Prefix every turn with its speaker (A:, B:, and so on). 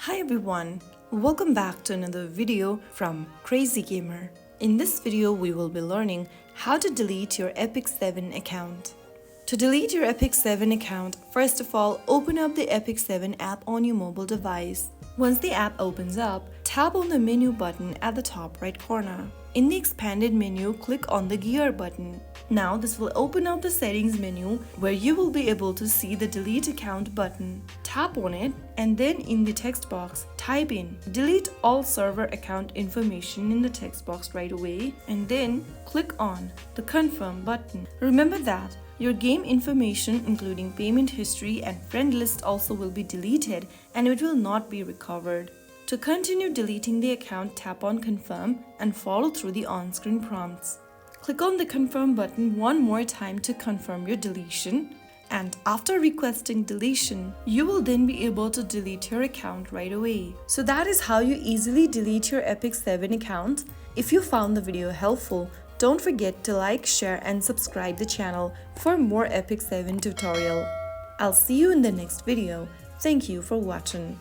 A: Hi everyone, welcome back to another video from Crazy Gamer. In this video we will be learning how to delete your Epic 7 account. To delete your Epic 7 account, first of all open up the Epic 7 app on your mobile device. Once the app opens up, tap on the menu button at the top right corner. In the expanded menu, click on the gear button. Now this will open up the settings menu where you will be able to see the delete account button. Tap on it and then in the text box type in delete all server account information in the text box right away and then click on the confirm button. Remember that your game information including payment history and friend list also will be deleted and it will not be recovered. To continue deleting the account, tap on confirm and follow through the on-screen prompts. Click on the confirm button one more time to confirm your deletion, and after requesting deletion, you will then be able to delete your account right away. So that is how you easily delete your Epic 7 account. If you found the video helpful, don't forget to like, share and subscribe the channel for more Epic 7 tutorial. I'll see you in the next video. Thank you for watching.